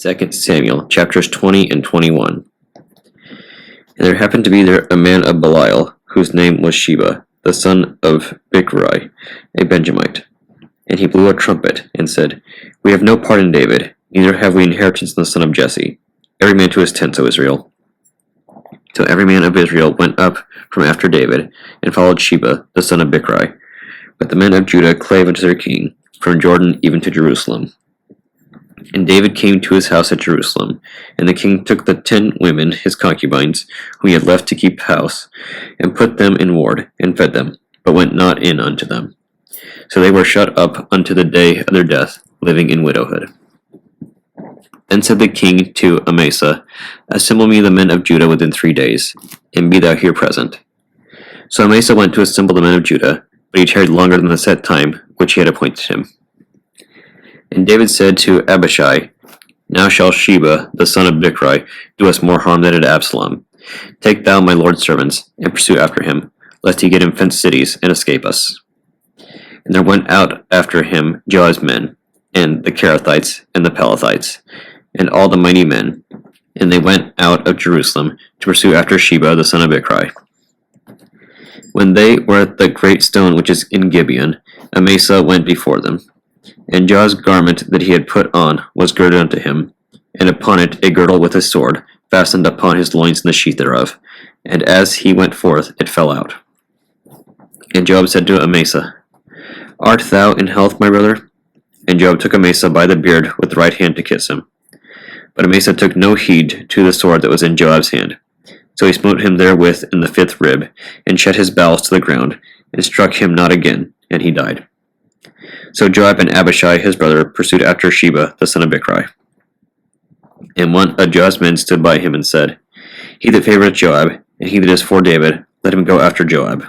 2 Samuel, chapters 20 and 21. And there happened to be there a man of Belial, whose name was Sheba, the son of Bichri, a Benjamite. And he blew a trumpet, and said, We have no part in David, neither have we inheritance in the son of Jesse. Every man to his tent, O Israel. So every man of Israel went up from after David, and followed Sheba, the son of Bichri. But the men of Judah clave unto their king, from Jordan even to Jerusalem. And David came to his house at Jerusalem, and the king took the 10 women, his concubines, whom he had left to keep house, and put them in ward, and fed them, but went not in unto them. So they were shut up unto the day of their death, living in widowhood. Then said the king to Amasa, Assemble me the men of Judah within 3 days, and be thou here present. So Amasa went to assemble the men of Judah, but he tarried longer than the set time which he had appointed him. And David said to Abishai, Now shall Sheba, the son of Bichri, do us more harm than did Absalom. Take thou my lord's servants, and pursue after him, lest he get in fenced cities, and escape us. And there went out after him Joab's men, and the Cherethites, and the Pelethites, and all the mighty men, and they went out of Jerusalem to pursue after Sheba, the son of Bichri. When they were at the great stone which is in Gibeon, Amasa went before them. And Joab's garment that he had put on was girded unto him, and upon it a girdle with a sword, fastened upon his loins in the sheath thereof. And as he went forth, it fell out. And Joab said to Amasa, Art thou in health, my brother? And Joab took Amasa by the beard with the right hand to kiss him. But Amasa took no heed to the sword that was in Joab's hand. So he smote him therewith in the 5th rib, and shed his bowels to the ground, and struck him not again, and he died. So Joab and Abishai his brother pursued after Sheba, the son of Bichri. And one of Joab's men stood by him and said, He that favoureth Joab, and he that is for David, let him go after Joab.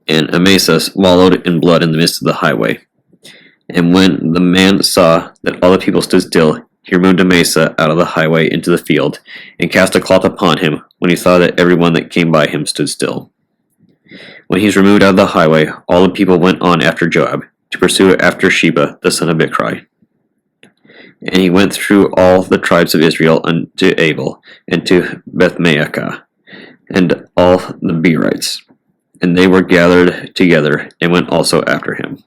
And Amasa wallowed in blood in the midst of the highway. And when the man saw that all the people stood still, he removed Amasa out of the highway into the field, and cast a cloth upon him, when he saw that every one that came by him stood still. When he was removed out of the highway, all the people went on after Joab, to pursue after Sheba, the son of Bichri. And he went through all the tribes of Israel unto Abel, and to Bethmaachah, and all the Berites. And they were gathered together, and went also after him.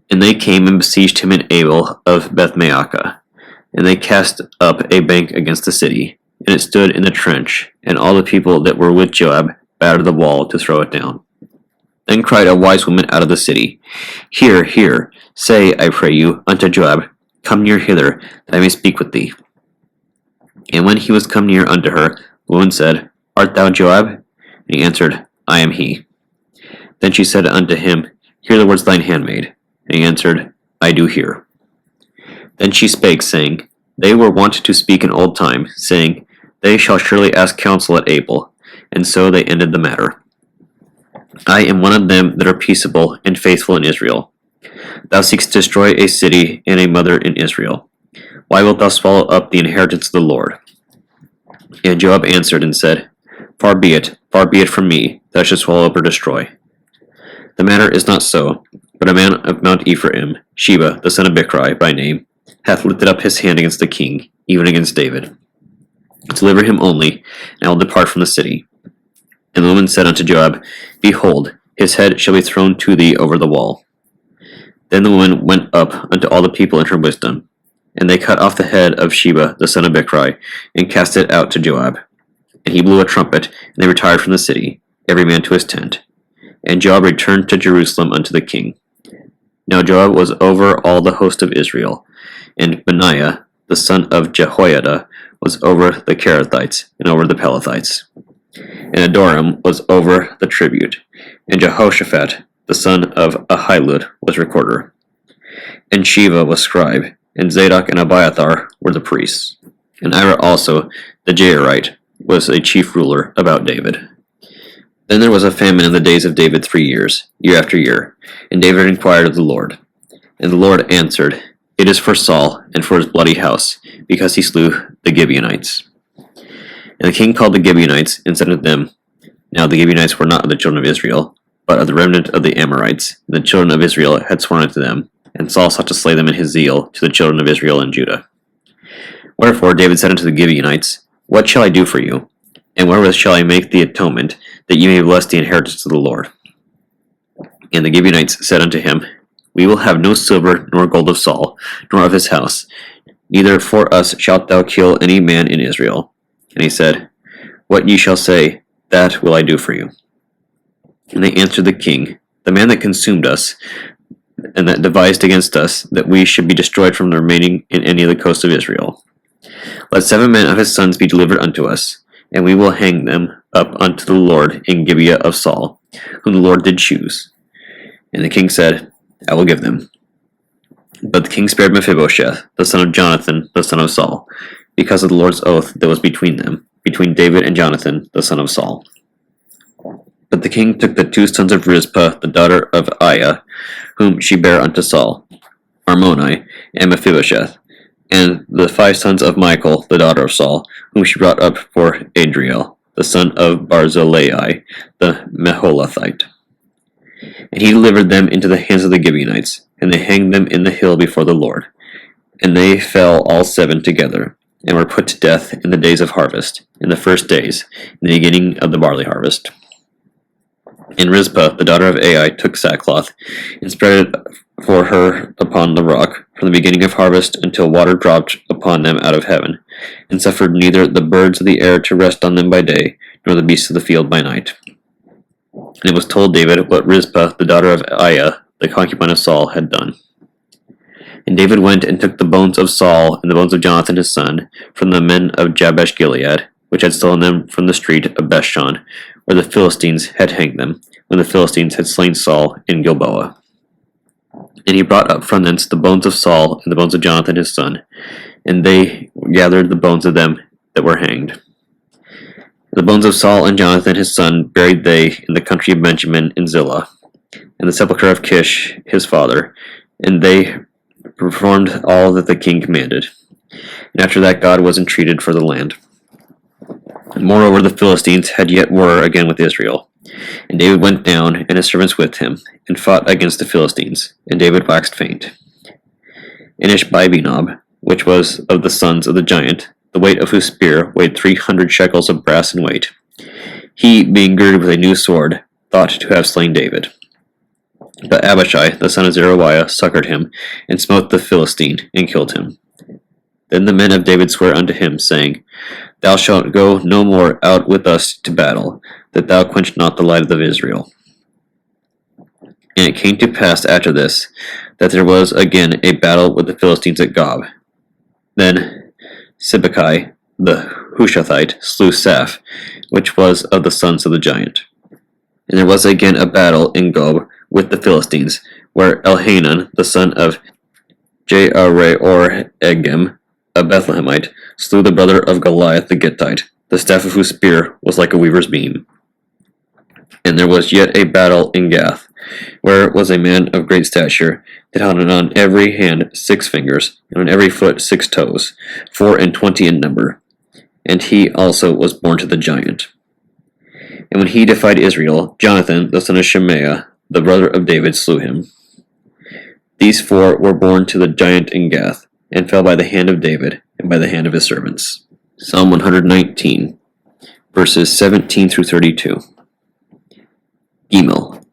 And they came and besieged him in Abel of Bethmaachah, and they cast up a bank against the city, and it stood in the trench, and all the people that were with Joab battered the wall to throw it down. Then cried a wise woman out of the city, Hear, hear, say, I pray you, unto Joab, Come near hither, that I may speak with thee. And when he was come near unto her, the woman said, Art thou Joab? And he answered, I am he. Then she said unto him, Hear the words of thine handmaid. And he answered, I do hear. Then she spake, saying, They were wont to speak in old time, saying, They shall surely ask counsel at Abel. And so they ended the matter. I am one of them that are peaceable and faithful in Israel. Thou seekest to destroy a city and a mother in Israel. Why wilt thou swallow up the inheritance of the Lord? And Joab answered and said, far be it from me, that I should swallow up or destroy. The matter is not so, but a man of Mount Ephraim, Sheba, the son of Bichri, by name, hath lifted up his hand against the king, even against David. Deliver him only, and I will depart from the city. And the woman said unto Joab, Behold, his head shall be thrown to thee over the wall. Then the woman went up unto all the people in her wisdom, and they cut off the head of Sheba, the son of Bichri, and cast it out to Joab. And he blew a trumpet, and they retired from the city, every man to his tent. And Joab returned to Jerusalem unto the king. Now Joab was over all the host of Israel, and Benaiah, the son of Jehoiada, was over the Cherethites, and over the Pelethites. And Adoram was over the tribute, and Jehoshaphat, the son of Ahilud, was recorder. And Sheva was scribe, and Zadok and Abiathar were the priests. And Ira also, the Jairite, was a chief ruler about David. Then there was a famine in the days of David 3 years, year after year, and David inquired of the Lord. And the Lord answered, It is for Saul, and for his bloody house, because he slew the Gibeonites. And the king called the Gibeonites, and said unto them, Now the Gibeonites were not of the children of Israel, but of the remnant of the Amorites. And the children of Israel had sworn unto them, and Saul sought to slay them in his zeal to the children of Israel and Judah. Wherefore David said unto the Gibeonites, What shall I do for you? And wherewith shall I make the atonement, that ye may bless the inheritance of the Lord? And the Gibeonites said unto him, We will have no silver nor gold of Saul, nor of his house, neither for us shalt thou kill any man in Israel. And he said, What ye shall say, that will I do for you. And they answered the king, The man that consumed us, and that devised against us, that we should be destroyed from the remaining in any of the coasts of Israel. Let 7 men of his sons be delivered unto us, and we will hang them up unto the Lord in Gibeah of Saul, whom the Lord did choose. And the king said, I will give them. But the king spared Mephibosheth, the son of Jonathan, the son of Saul, because of the Lord's oath that was between them, between David and Jonathan, the son of Saul. But the king took the 2 sons of Rizpah, the daughter of Aiah, whom she bare unto Saul, Armoni, and Mephibosheth, and the 5 sons of Michal, the daughter of Saul, whom she brought up for Adriel, the son of Barzillai, the Meholathite. And he delivered them into the hands of the Gibeonites, and they hanged them in the hill before the Lord. And they fell all 7 together, and were put to death in the days of harvest, in the first days, in the beginning of the barley harvest. And Rizpah, the daughter of Ai, took sackcloth, and spread it for her upon the rock, from the beginning of harvest until water dropped upon them out of heaven, and suffered neither the birds of the air to rest on them by day, nor the beasts of the field by night. And it was told David what Rizpah, the daughter of Aiah, the concubine of Saul, had done. And David went and took the bones of Saul and the bones of Jonathan his son from the men of Jabesh Gilead, which had stolen them from the street of Bethshan, where the Philistines had hanged them, when the Philistines had slain Saul in Gilboa. And he brought up from thence the bones of Saul and the bones of Jonathan his son, and they gathered the bones of them that were hanged. The bones of Saul and Jonathan his son buried they in the country of Benjamin in Zillah, in the sepulchre of Kish his father, and they performed all that the king commanded. And after that God was entreated for the land. And moreover the Philistines had yet war again with Israel. And David went down, and his servants with him, and fought against the Philistines, and David waxed faint. And Ishbi-benob, which was of the sons of the giant, the weight of whose spear weighed 300 shekels of brass in weight, he, being girded with a new sword, thought to have slain David. But Abishai, the son of Zeruiah, succored him, and smote the Philistine, and killed him. Then the men of David sware unto him, saying, Thou shalt go no more out with us to battle, that thou quench not the light of Israel. And it came to pass after this, that there was again a battle with the Philistines at Gob. Then Sibbecai, the Hushathite, slew Saph, which was of the sons of the giant. And there was again a battle in Gob with the Philistines, where Elhanan, the son of Jaareoregim, a Bethlehemite, slew the brother of Goliath the Gittite, the staff of whose spear was like a weaver's beam. And there was yet a battle in Gath, where was a man of great stature, that had on every hand 6 fingers, and on every foot 6 toes, 24 in number. And he also was born to the giant. And when he defied Israel, Jonathan, the son of Shemaiah, the brother of David, slew him. These 4 were born to the giant in Gath, and fell by the hand of David, and by the hand of his servants. Psalm 119, verses 17 through 32. Gimel.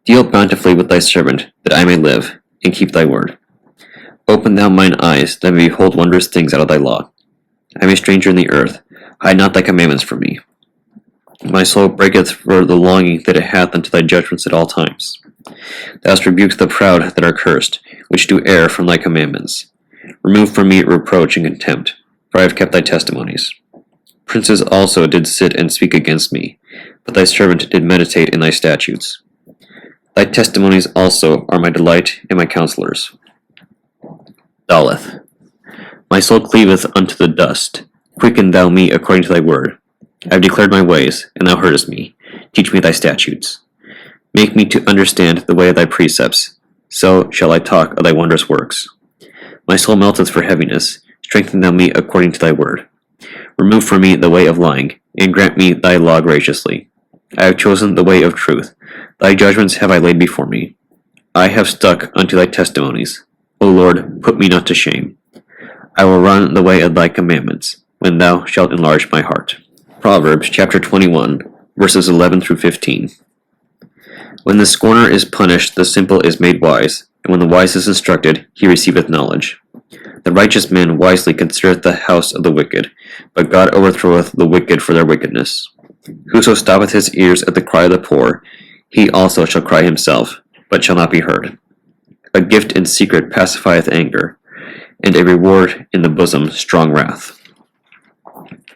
Deal bountifully with thy servant, that I may live, and keep thy word. Open thou mine eyes, that I may behold wondrous things out of thy law. I am a stranger in the earth, hide not thy commandments from me. My soul breaketh for the longing that it hath unto thy judgments at all times. Thou hast rebuked the proud that are cursed, which do err from thy commandments. Remove from me reproach and contempt, for I have kept thy testimonies. Princes also did sit and speak against me, but thy servant did meditate in thy statutes. Thy testimonies also are my delight and my counselors. Daleth. My soul cleaveth unto the dust. Quicken thou me according to thy word. I have declared my ways, and thou heardest me. Teach me thy statutes. Make me to understand the way of thy precepts. So shall I talk of thy wondrous works. My soul melteth for heaviness. Strengthen thou me according to thy word. Remove from me the way of lying, and grant me thy law graciously. I have chosen the way of truth. Thy judgments have I laid before me. I have stuck unto thy testimonies. O Lord, put me not to shame. I will run the way of thy commandments, when thou shalt enlarge my heart. Proverbs chapter 21, verses 11 through 15. When the scorner is punished, the simple is made wise, and when the wise is instructed, he receiveth knowledge. The righteous man wisely considereth the house of the wicked, but God overthroweth the wicked for their wickedness. Whoso stoppeth his ears at the cry of the poor, he also shall cry himself, but shall not be heard. A gift in secret pacifieth anger, and a reward in the bosom strong wrath.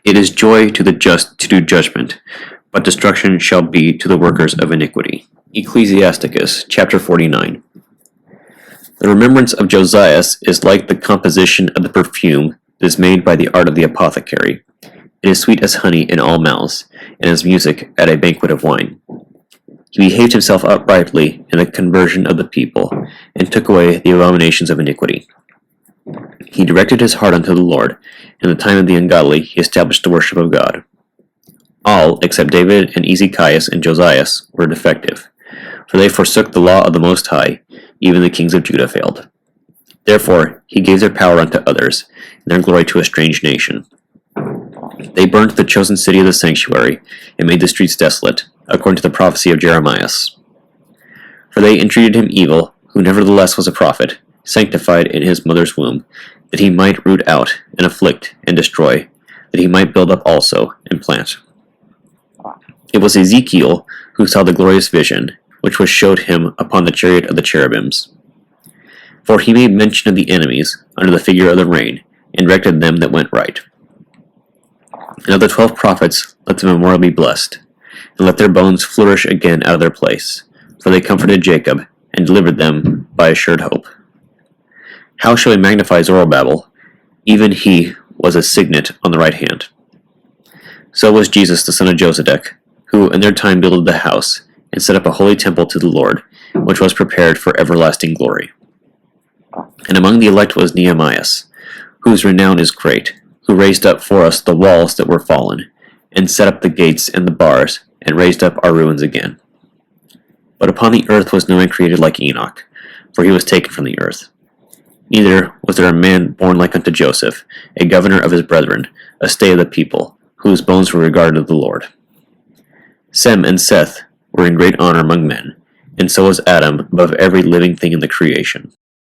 It is joy to the just to do judgment, but destruction shall be to the workers of iniquity. Ecclesiasticus chapter 49. The remembrance of Josias is like the composition of the perfume that is made by the art of the apothecary. It is sweet as honey in all mouths, and as music at a banquet of wine. He behaved himself uprightly in the conversion of the people, and took away the abominations of iniquity. He directed his heart unto the Lord. In the time of the ungodly he established the worship of God. All, except David and Ezekias and Josias, were defective, for they forsook the law of the Most High. Even the kings of Judah failed. Therefore he gave their power unto others, and their glory to a strange nation. They burnt the chosen city of the sanctuary, and made the streets desolate, according to the prophecy of Jeremiah. For they entreated him evil, who nevertheless was a prophet, sanctified in his mother's womb, that he might root out, and afflict, and destroy, that he might build up also, and plant. It was Ezekiel who saw the glorious vision, which was showed him upon the chariot of the cherubims. For he made mention of the enemies, under the figure of the rain, and directed them that went right. And of the 12 prophets let the memorial be blessed, and let their bones flourish again out of their place, for they comforted Jacob, and delivered them by assured hope. How shall we magnify Zorobabel? Even he was a signet on the right hand. So was Jesus the son of Josedech, who in their time builded the house, and set up a holy temple to the Lord, which was prepared for everlasting glory. And among the elect was Nehemiah, whose renown is great, who raised up for us the walls that were fallen, and set up the gates and the bars, and raised up our ruins again. But upon the earth was no man created like Enoch, for he was taken from the earth. Neither was there a man born like unto Joseph, a governor of his brethren, a stay of the people, whose bones were regarded of the Lord. Sem and Seth were in great honor among men, and so was Adam above every living thing in the creation.